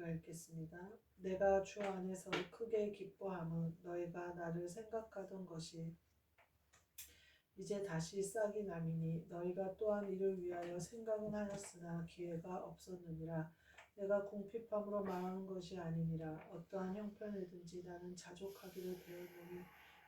읽겠습니다. 내가 주 안에서 크게 기뻐함은 너희가 나를 생각하던 것이 이제 다시 싹이 남이니 너희가 또한 이를 위하여 생각은 하였으나 기회가 없었느니라. 내가 궁핍함으로 말하는 것이 아니니라. 어떠한 형편이든지 나는 자족하기를 배웠노니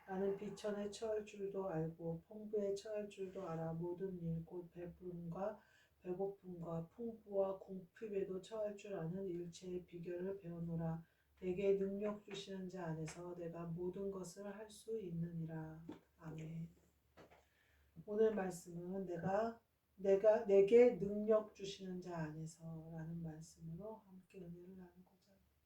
나는 비천에 처할 줄도 알고 풍부에 처할 줄도 알아. 모든 일 곧 배부름과 배고픔과 풍부와 궁핍에도 처할 줄 아는 일체의 비결을 배우노라. 내게 능력 주시는 자 안에서 내가 모든 것을 할 수 있느니라. 아멘. 오늘 말씀은 내게 능력 주시는 자 안에서라는 말씀으로 함께 은혜를 나누고자 합니다.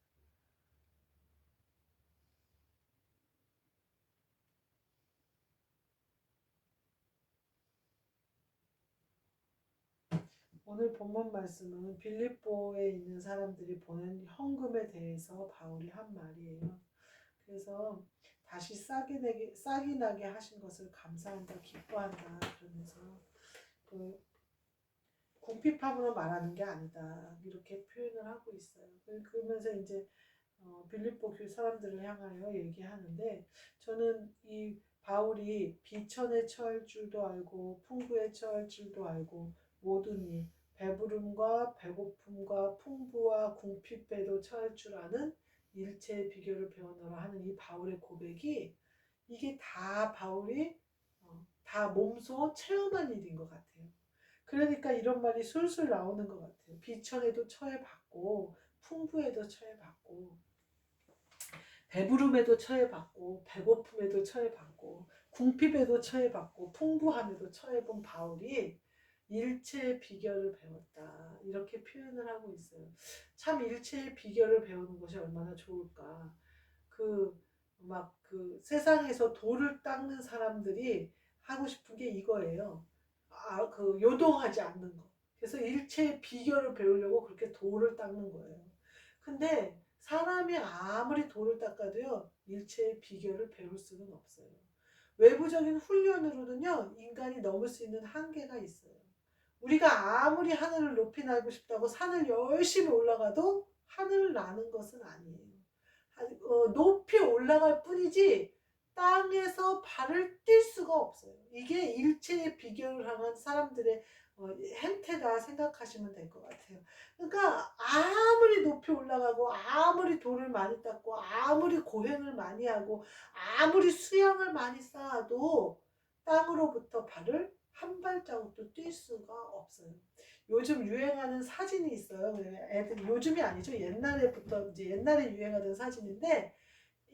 오늘 본문 말씀은 빌립보에 있는 사람들이 보낸 헌금에 대해서 바울이 한 말이에요. 그래서 다시 싹이 나게 하신 것을 감사한다, 기뻐한다 그러면서 그 궁핍함으로 말하는 게 아니다 이렇게 표현을 하고 있어요. 그러면서 이제 빌립보 교회 사람들을 향하여 얘기하는데 저는 이 바울이 비천에 처할 줄도 알고 풍부에 처할 줄도 알고 모든 일 배부름과 배고픔과 풍부와 궁핍에도 처할 줄 아는 일체의 비결을 배우노라 하는 이 바울의 고백이 이게 다 바울이 다 몸소 체험한 일인 것 같아요. 그러니까 이런 말이 술술 나오는 것 같아요. 비천에도 처해봤고 풍부에도 처해봤고 배부름에도 처해봤고 배고픔에도 처해봤고 궁핍에도 처해봤고 풍부함에도 처해본 바울이 일체의 비결을 배웠다 이렇게 표현을 하고 있어요. 참 일체의 비결을 배우는 것이 얼마나 좋을까. 그 세상에서 돌을 닦는 사람들이 하고 싶은 게 이거예요. 요동하지 않는 거. 그래서 일체의 비결을 배우려고 그렇게 돌을 닦는 거예요. 근데 사람이 아무리 돌을 닦아도요, 일체의 비결을 배울 수는 없어요. 외부적인 훈련으로는요, 인간이 넘을 수 있는 한계가 있어요. 우리가 아무리 하늘을 높이 날고 싶다고 산을 열심히 올라가도 하늘을 나는 것은 아니에요. 높이 올라갈 뿐이지 땅에서 발을 뗄 수가 없어요. 이게 일체의 비결을 향한 사람들의 행태다 생각하시면 될 것 같아요. 그러니까 아무리 높이 올라가고 아무리 돌을 많이 닦고 아무리 고행을 많이 하고 아무리 수양을 많이 쌓아도 땅으로부터 발을 한 발자국도 뛸 수가 없어요. 요즘 유행하는 사진이 있어요. 애들이 요즘이 아니죠. 옛날에부터 이제 옛날에 유행하던 사진인데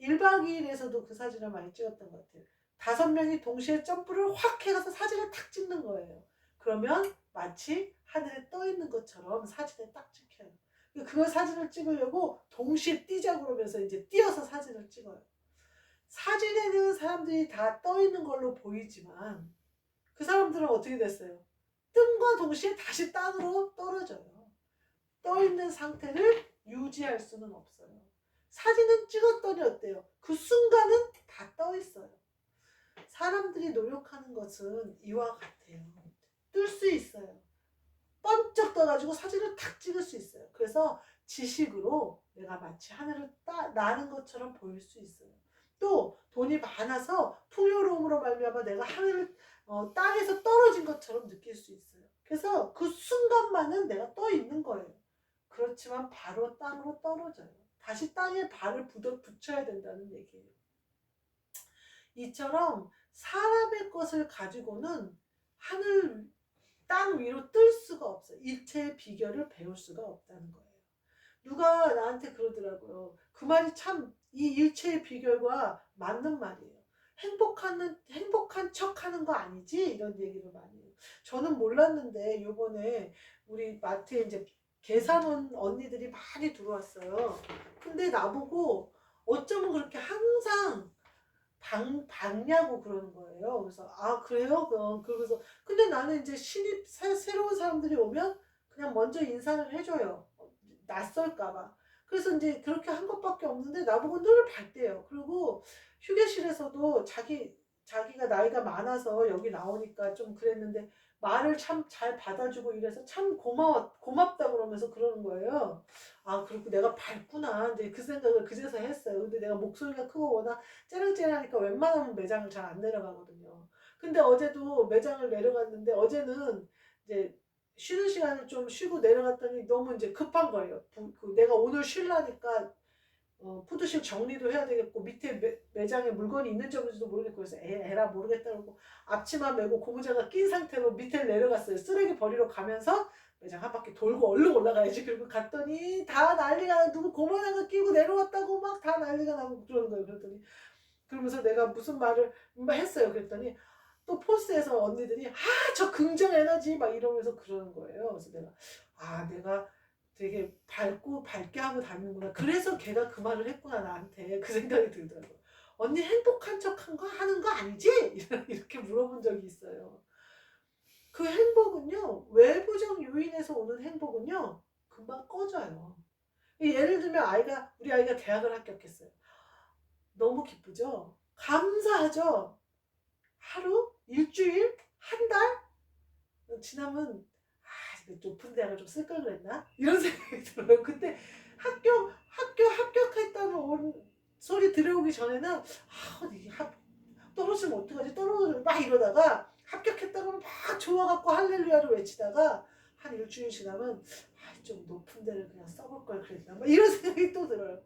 1박 2일에서도 그 사진을 많이 찍었던 것 같아요. 5명이 동시에 점프를 확 해가서 사진을 탁 찍는 거예요. 그러면 마치 하늘에 떠 있는 것처럼 사진에 딱 찍혀요. 그걸 사진을 찍으려고 동시에 뛰자 그러면서 이제 뛰어서 사진을 찍어요. 사진에는 사람들이 다 떠 있는 걸로 보이지만 그 사람들은 어떻게 됐어요? 뜸과 동시에 다시 땅으로 떨어져요. 떠 있는 상태를 유지할 수는 없어요. 사진은 찍었더니 어때요? 그 순간은 다 떠 있어요. 사람들이 노력하는 것은 이와 같아요. 뜰 수 있어요. 번쩍 떠가지고 사진을 탁 찍을 수 있어요. 그래서 지식으로 내가 마치 하늘을 나는 것처럼 보일 수 있어요. 또 돈이 많아서 풍요로움으로 말미암아 내가 하늘을 땅에서 떨어진 것처럼 느낄 수 있어요. 그래서 그 순간만은 내가 떠 있는 거예요. 그렇지만 바로 땅으로 떨어져요. 다시 땅에 발을 붙여야 된다는 얘기예요. 이처럼 사람의 것을 가지고는 하늘, 땅 위로 뜰 수가 없어요. 일체의 비결을 배울 수가 없다는 거예요. 누가 나한테 그러더라고요. 그 말이 참 이 일체의 비결과 맞는 말이에요. 행복한 척 하는 거 아니지? 이런 얘기를 많이 해요. 저는 몰랐는데 요번에 우리 마트에 이제 계산원 언니들이 많이 들어왔어요. 근데 나보고 어쩌면 그렇게 항상 봤냐고 그러는 거예요. 그래서 아 그래요? 그러면서 근데 나는 이제 새로운 사람들이 오면 그냥 먼저 인사를 해줘요. 낯설까봐. 그래서 이제 그렇게 한 것밖에 없는데 나보고 늘 봤대요. 그리고 휴게실에서도 자기가 나이가 많아서 여기 나오니까 좀 그랬는데 말을 참 잘 받아주고 이래서 참 고맙다 그러면서 그러는 거예요. 아, 그리고 내가 밝구나. 이제 그 생각을 그제서 했어요. 근데 내가 목소리가 크고 워낙 째랑째랑하니까 웬만하면 매장을 잘 안 내려가거든요. 근데 어제도 매장을 내려갔는데 어제는 이제 쉬는 시간을 좀 쉬고 내려갔더니 너무 이제 급한 거예요. 내가 오늘 쉬려니까 푸드실 정리도 해야 되겠고 밑에 매장에 물건이 있는지 없는지도 모르겠고 그래서 에라 모르겠다 그러고 앞치마 메고 고무장갑 낀 상태로 밑에 내려갔어요. 쓰레기 버리러 가면서 매장 한 바퀴 돌고 얼른 올라가야지. 그리고 갔더니 다 난리가 나. 누구 고무장갑 끼고 내려왔다고 막 다 난리가 나고 그러는 거예요. 그랬더니 그러면서 내가 무슨 말을 했어요. 그랬더니 또 포스에서 언니들이 저 긍정 에너지 막 이러면서 그러는 거예요. 그래서 내가 되게 밝고 밝게 하고 다니는구나. 그래서 걔가 그 말을 했구나 나한테. 그 생각이 들더라고요. 언니 행복한 척 하는 거 아니지? 이렇게 물어본 적이 있어요. 그 행복은요. 외부적 요인에서 오는 행복은요. 금방 꺼져요. 예를 들면 우리 아이가 대학을 합격했어요. 너무 기쁘죠? 감사하죠? 하루? 일주일? 한 달? 지나면 높은 대학을 좀 쓸 걸 그랬나? 이런 생각이 들어요. 그때 합격했다는 소리 들어오기 전에는 이게 떨어지면 어떡하지? 떨어지면 막 이러다가 합격했다 그러면 막 좋아갖고 할렐루야를 외치다가 한 일주일 지나면 좀 높은 데를 그냥 써볼 걸 그랬나? 막 이런 생각이 또 들어요.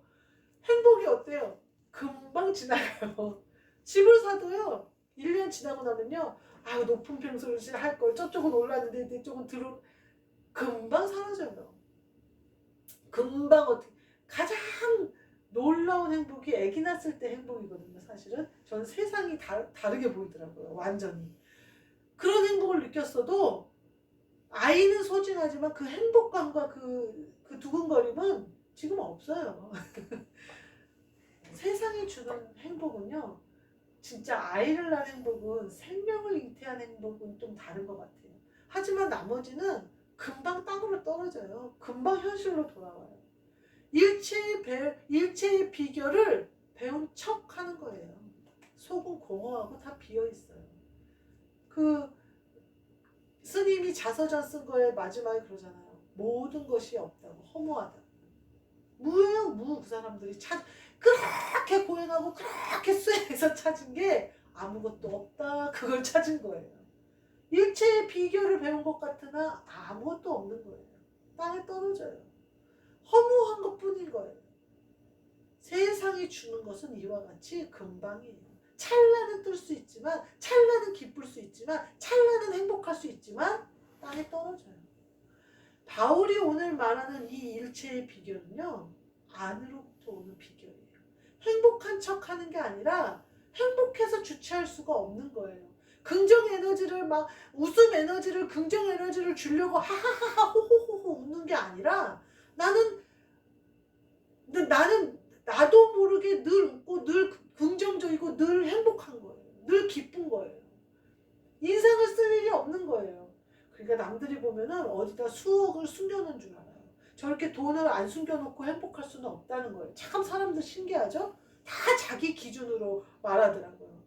행복이 어때요? 금방 지나가요. 집을 사도요. 1년 지나고 나면요. 높은 평수를 할 걸. 저쪽은 올랐는데 이쪽은 금방 사라져요. 금방 가장 놀라운 행복이 아기 낳았을 때 행복이거든요. 사실은 저는 세상이 다르게 보이더라고요. 완전히. 그런 행복을 느꼈어도 아이는 소중하지만 그 행복감과 그 두근거림은 지금 없어요. 세상이 주는 행복은요. 진짜 아이를 낳은 행복은 생명을 잉태한 행복은 좀 다른 것 같아요. 하지만 나머지는 금방 땅으로 떨어져요. 금방 현실로 돌아와요. 일체의 비결을 배운 척 하는 거예요. 속은 공허하고 다 비어 있어요. 그 스님이 자서전 쓴 거에 마지막에 그러잖아요. 모든 것이 없다고, 허무하다. 무예요, 무. 그 사람들이 그렇게 고행하고 그렇게 수행해서 찾은 게 아무것도 없다. 그걸 찾은 거예요. 일체의 비결을 배운 것 같으나 아무것도 없는 거예요. 땅에 떨어져요. 허무한 것 뿐인 거예요. 세상이 주는 것은 이와 같이 금방이에요. 찰나는 뜰 수 있지만, 찰나는 기쁠 수 있지만, 찰나는 행복할 수 있지만 땅에 떨어져요. 바울이 오늘 말하는 이 일체의 비결은요. 안으로부터 오는 비결이에요. 행복한 척 하는 게 아니라 행복해서 주체할 수가 없는 거예요. 긍정 에너지를 웃음 에너지를 긍정 에너지를 주려고 하하하하 호호호호 웃는 게 아니라 나는 나도 모르게 늘 웃고 늘 긍정적이고 늘 행복한 거예요. 늘 기쁜 거예요. 인상을 쓸 일이 없는 거예요. 그러니까 남들이 보면은 어디다 수억을 숨겨놓은 줄 알아요. 저렇게 돈을 안 숨겨놓고 행복할 수는 없다는 거예요. 참 사람들 신기하죠? 다 자기 기준으로 말하더라고요.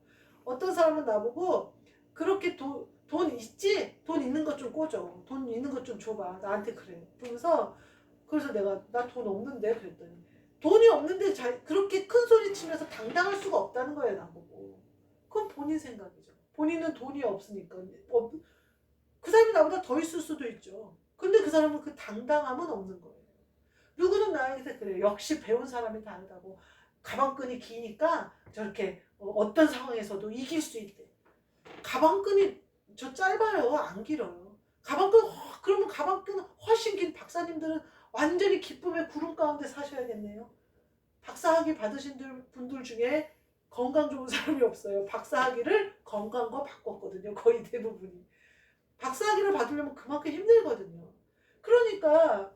어떤 사람은 나보고 그렇게 돈 있지? 돈 있는 것 좀 꿔줘. 돈 있는 것 좀 줘봐. 나한테 그래. 그래서 내가 나 돈 없는데 그랬더니 돈이 없는데 그렇게 큰 소리 치면서 당당할 수가 없다는 거예요. 나보고. 그건 본인 생각이죠. 본인은 돈이 없으니까. 그 사람이 나보다 더 있을 수도 있죠. 근데 그 사람은 그 당당함은 없는 거예요. 누구는 나한테 그래요. 역시 배운 사람이 다르다고. 가방끈이 기니까 저렇게 어떤 상황에서도 이길 수 있대. 가방끈이 저 짧아요. 안 길어요. 그러면 가방끈 훨씬 긴 박사님들은 완전히 기쁨의 구름 가운데 사셔야겠네요. 박사학위 받으신 분들 중에 건강 좋은 사람이 없어요. 박사학위를 건강과 바꿨거든요. 거의 대부분이. 박사학위를 받으려면 그만큼 힘들거든요. 그러니까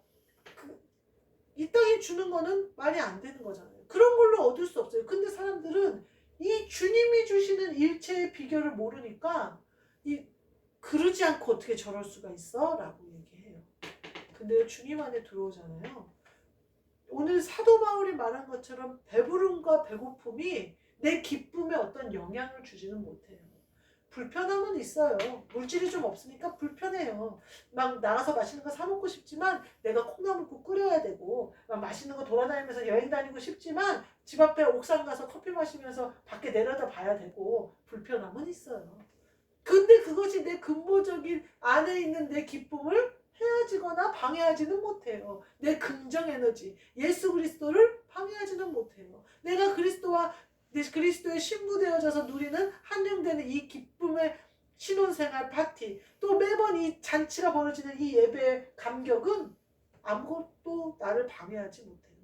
이 땅이 주는 거는 말이 안 되는 거잖아요. 그런 걸로 얻을 수 없어요. 근데 사람들은 이 주님이 주시는 일체의 비결을 모르니까 그러지 않고 어떻게 저럴 수가 있어? 라고 얘기해요. 근데 주님 안에 들어오잖아요. 오늘 사도 바울이 말한 것처럼 배부름과 배고픔이 내 기쁨에 어떤 영향을 주지는 못해요. 불편함은 있어요. 물질이 좀 없으니까 불편해요. 막 나가서 맛있는 거 사 먹고 싶지만 내가 콩나물국 끓여야 되고, 막 맛있는 거 돌아다니면서 여행 다니고 싶지만 집 앞에 옥상 가서 커피 마시면서 밖에 내려다 봐야 되고, 불편함은 있어요. 근데 그것이 내 근본적인 안에 있는 내 기쁨을 헤어지거나 방해하지는 못해요. 내 긍정 에너지, 예수 그리스도를 방해하지는 못해요. 내가 그리스도의 신부 되어져서 누리는 한영되는 이 기쁨의 신혼생활 파티, 또 매번 이 잔치가 벌어지는 이 예배의 감격은 아무것도 나를 방해하지 못해요.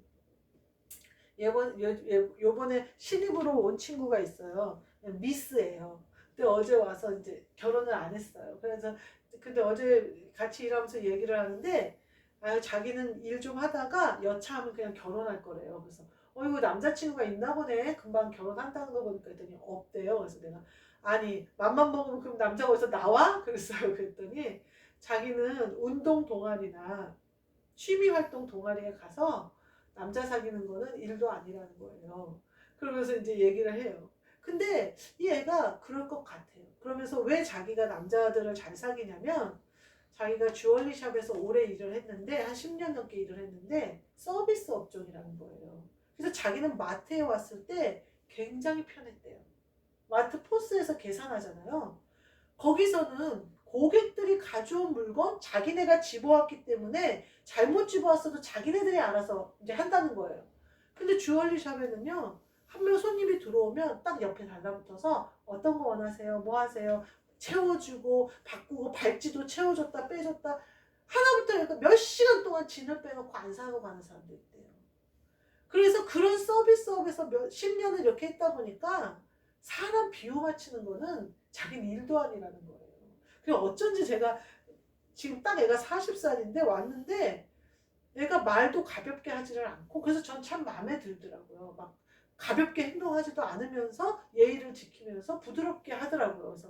요번에 신입으로 온 친구가 있어요. 미스예요. 근데 어제 와서 이제 결혼을 안 했어요. 그래서 근데 어제 같이 일하면서 얘기를 하는데, 자기는 일 좀 하다가 여차하면 그냥 결혼할 거래요. 그래서 이거 남자친구가 있나 보네. 금방 결혼한다는 거 보니까 했더니 없대요. 그래서 내가 아니 맘만 먹으면 그럼 남자가 어디서 나와? 그랬어요. 그랬더니 자기는 운동 동아리나 취미 활동 동아리에 가서 남자 사귀는 거는 일도 아니라는 거예요. 그러면서 이제 얘기를 해요. 근데 이 애가 그럴 것 같아요. 그러면서 왜 자기가 남자들을 잘 사귀냐면, 자기가 주얼리 샵에서 오래 일을 했는데, 한 10년 넘게 일을 했는데 서비스 업종이라는 거예요. 그래서 자기는 마트에 왔을 때 굉장히 편했대요. 마트 포스에서 계산하잖아요. 거기서는 고객들이 가져온 물건 자기네가 집어왔기 때문에 잘못 집어왔어도 자기네들이 알아서 이제 한다는 거예요. 근데 주얼리 샵에는요, 한 명 손님이 들어오면 딱 옆에 달라붙어서 어떤 거 원하세요? 뭐 하세요? 채워주고 바꾸고, 발찌도 채워줬다 빼줬다 하나부터 몇 시간 동안 진을 빼놓고 안 사고 가는 사람도 있대요. 그래서 그런 서비스업에서 몇 10년을 이렇게 했다 보니까 사람 비유 맞추는 거는 자기는 일도 아니라는 거예요. 그리고 어쩐지 제가 지금 딱 애가 40살인데 왔는데 애가 말도 가볍게 하지를 않고, 그래서 전 참 마음에 들더라고요. 막 가볍게 행동하지도 않으면서 예의를 지키면서 부드럽게 하더라고요. 그래서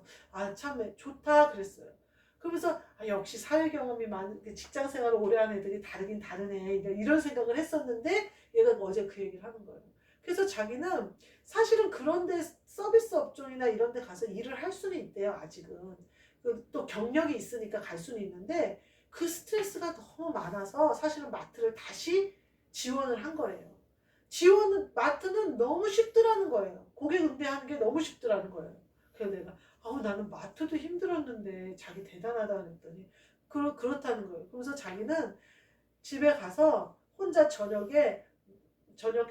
참 좋다 그랬어요. 그러면서 역시 사회 경험이 많은, 직장 생활을 오래 한 애들이 다르긴 다르네, 이런 생각을 했었는데 얘가 어제 그 얘기를 하는 거예요. 그래서 자기는 사실은 그런데 서비스 업종이나 이런 데 가서 일을 할 수는 있대요. 아직은 또 경력이 있으니까 갈 수는 있는데, 그 스트레스가 너무 많아서 사실은 마트를 다시 지원을 한 거예요. 마트는 너무 쉽더라는 거예요. 고객 응대하는 게 너무 쉽더라는 거예요. 그래서 내가 나는 마트도 힘들었는데 자기 대단하다 그랬더니 그렇다는 거예요. 그래서 자기는 집에 가서 혼자 저녁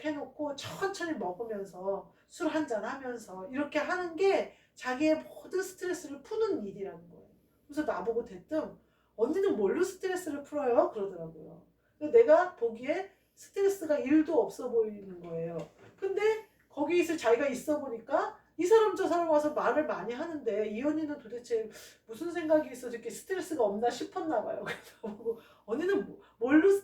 해놓고 천천히 먹으면서 술 한잔 하면서 이렇게 하는 게 자기의 모든 스트레스를 푸는 일이라는 거예요. 그래서 나보고 대뜸 언니는 뭘로 스트레스를 풀어요? 그러더라고요. 내가 보기에 스트레스가 1도 없어 보이는 거예요. 근데 거기서 자기가 있어 보니까 이 사람 저 사람 와서 말을 많이 하는데 이 언니는 도대체 무슨 생각이 있어서 이렇게 스트레스가 없나 싶었나 봐요. 그래서 보고 언니는 뭘로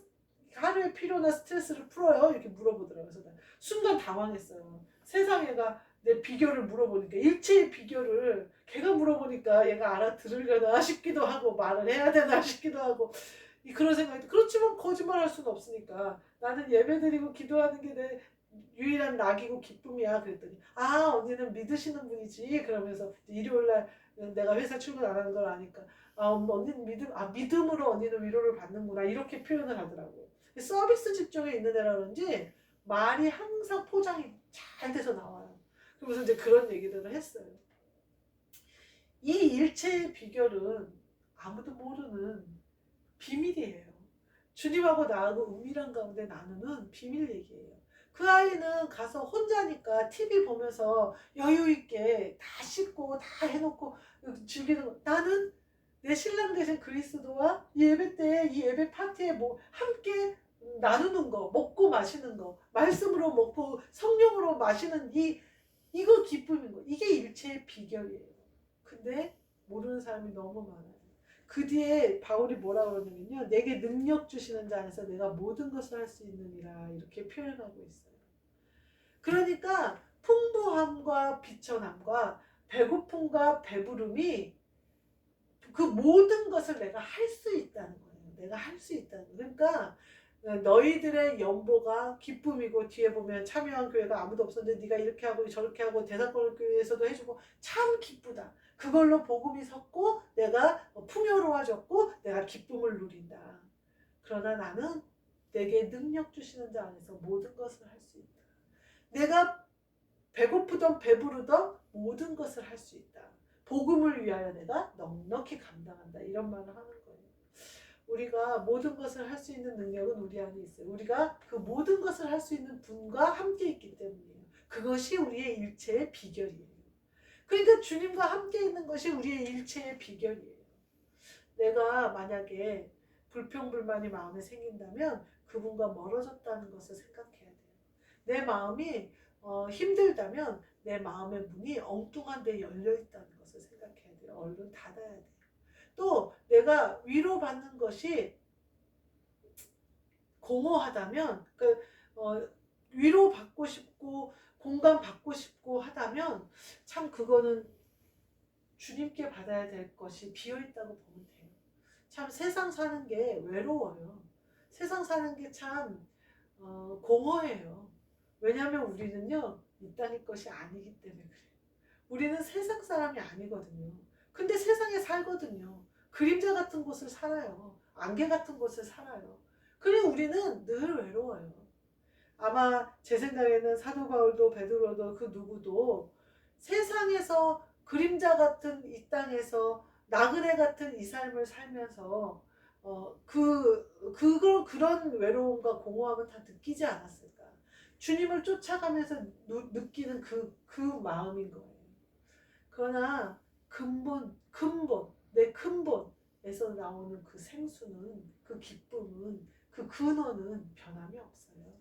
하루의 피로나 스트레스를 풀어요? 이렇게 물어보더라고요. 그래서 순간 당황했어요. 세상에가 내 비결을 물어보니까, 일체의 비결을 걔가 물어보니까 얘가 알아들으려나 싶기도 하고, 말을 해야 되나 싶기도 하고, 그런 생각이. 그렇지만 거짓말할 수는 없으니까 나는 예배드리고 기도하는 게 내 유일한 낙이고 기쁨이야 그랬더니 언니는 믿으시는 분이지, 그러면서 일요일날 내가 회사 출근 안 하는 걸 아니까 언니는 믿음으로 언니는 위로를 받는구나, 이렇게 표현을 하더라고요. 서비스 직종에 있는 애라 그런지 말이 항상 포장이 잘 돼서 나와요. 그러면서 이제 그런 얘기들을 했어요. 이 일체의 비결은 아무도 모르는 비밀이에요. 주님하고 나하고 은밀한 가운데 나누는 비밀 얘기예요. 그 아이는 가서 혼자니까 TV 보면서 여유 있게 다 씻고 다 해놓고 즐기는 거. 나는 내 신랑 되신 그리스도와 이 예배 때, 이 예배 파티에 함께 나누는 거, 먹고 마시는 거, 말씀으로 먹고 성령으로 마시는 이거 기쁨인 거. 이게 일체의 비결이에요. 근데 모르는 사람이 너무 많아요. 그 뒤에 바울이 뭐라 그러냐면요, 내게 능력 주시는 자 안에서 내가 모든 것을 할 수 있느니라, 이렇게 표현하고 있어요. 그러니까 풍부함과 비천함과 배고픔과 배부름이 그 모든 것을 내가 할 수 있다는 거예요. 내가 할 수 있다는 거예요. 그러니까 너희들의 연보가 기쁨이고, 뒤에 보면 참여한 교회가 아무도 없었는데 네가 이렇게 하고 저렇게 하고 대상권을 교회에서도 해주고 참 기쁘다. 그걸로 복음이 섰고 내가 풍요로워졌고 내가 기쁨을 누린다. 그러나 나는 내게 능력 주시는 자 안에서 모든 것을 할 수 있다. 내가 배고프던 배부르던 모든 것을 할 수 있다. 복음을 위하여 내가 넉넉히 감당한다. 이런 말을 하는 거예요. 우리가 모든 것을 할 수 있는 능력은 우리 안에 있어요. 우리가 그 모든 것을 할 수 있는 분과 함께 있기 때문이에요. 그것이 우리의 일체의 비결이에요. 그러니까 주님과 함께 있는 것이 우리의 일체의 비결이에요. 내가 만약에 불평불만이 마음에 생긴다면 그분과 멀어졌다는 것을 생각해야 돼요. 내 마음이 힘들다면 내 마음의 문이 엉뚱한 데 열려 있다는 것을 생각해야 돼요. 얼른 닫아야 돼요. 또 내가 위로받는 것이 공허하다면 위로받고 싶고 공감받고 싶고 하다면 참 그거는 주님께 받아야 될 것이 비어있다고 보면 돼요. 참 세상 사는 게 외로워요. 세상 사는 게 참 공허해요. 왜냐하면 우리는요 이 땅의 것이 아니기 때문에 그래요. 우리는 세상 사람이 아니거든요. 근데 세상에 살거든요. 그림자 같은 곳을 살아요. 안개 같은 곳을 살아요. 그리고 우리는 늘 외로워요. 아마 제 생각에는 사도 바울도 베드로도 그 누구도 세상에서 그림자 같은 이 땅에서 나그네 같은 이 삶을 살면서 그런 외로움과 공허함은 다 느끼지 않았을까. 주님을 쫓아가면서 느끼는 그 마음인 거예요. 그러나 내 근본에서 나오는 그 생수는, 그 기쁨은, 그 근원은 변함이 없어요.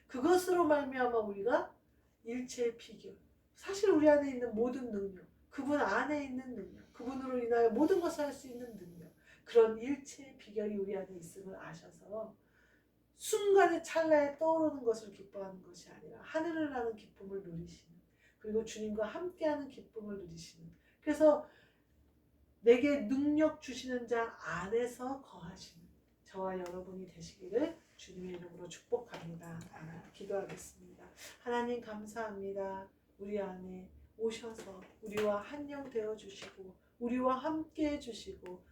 그것으로 말미암아 우리가 일체의 비결, 사실 우리 안에 있는 모든 능력, 그분 안에 있는 능력, 그분으로 인하여 모든 것을 할 수 있는 능력, 그런 일체의 비결이 우리 안에 있음을 아셔서 순간의 찰나에 떠오르는 것을 기뻐하는 것이 아니라 하늘을 나는 기쁨을 누리시는, 그리고 주님과 함께하는 기쁨을 누리시는, 그래서 내게 능력 주시는 자 안에서 거하시는 저와 여러분이 되시기를 주님의 이름으로 축복합니다. 기도하겠습니다. 하나님 감사합니다. 우리 안에 오셔서 우리와 한영 되어 주시고 우리와 함께 해주시고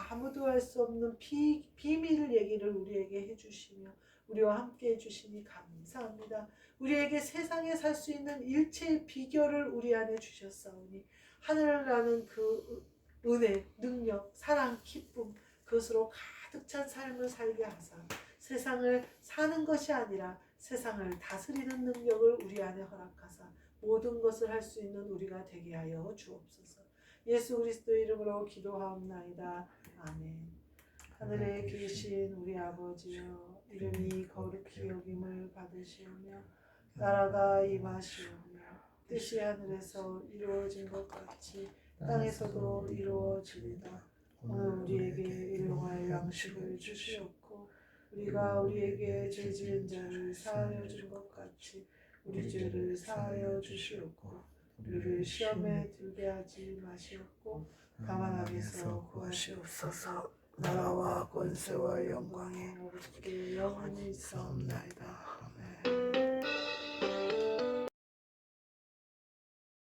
아무도 할 수 없는 비밀 얘기를 우리에게 해주시며 우리와 함께 해주시니 감사합니다. 우리에게 세상에 살 수 있는 일체의 비결을 우리 안에 주셨사오니 하늘을 나는 그 은혜, 능력, 사랑, 기쁨, 그것으로 가득 찬 삶을 살게 하사 세상을 사는 것이 아니라 세상을 다스리는 능력을 우리 안에 허락하사 모든 것을 할 수 있는 우리가 되게 하여 주옵소서. 예수 그리스도의 이름으로 기도하옵나이다. 아멘. 하늘에 계신 우리 아버지여, 이름이 거룩히 여김을 받으시오며 나라가 임하시오며 뜻이 하늘에서 이루어진 것 같이 땅에서도 이루어지리다. 오늘 우리에게 일용할 양식을 주시옵고 우리가 우리에게 죄 지은 자를 사하여 준 것 같이 우리 죄를 사하여 주시옵고 우리를 시험에 들게 하지 마시옵고 다만 악에서 구하시옵소서. 나라와 권세와 영광이 아버지께 영원히 있사옵나이다. 아멘.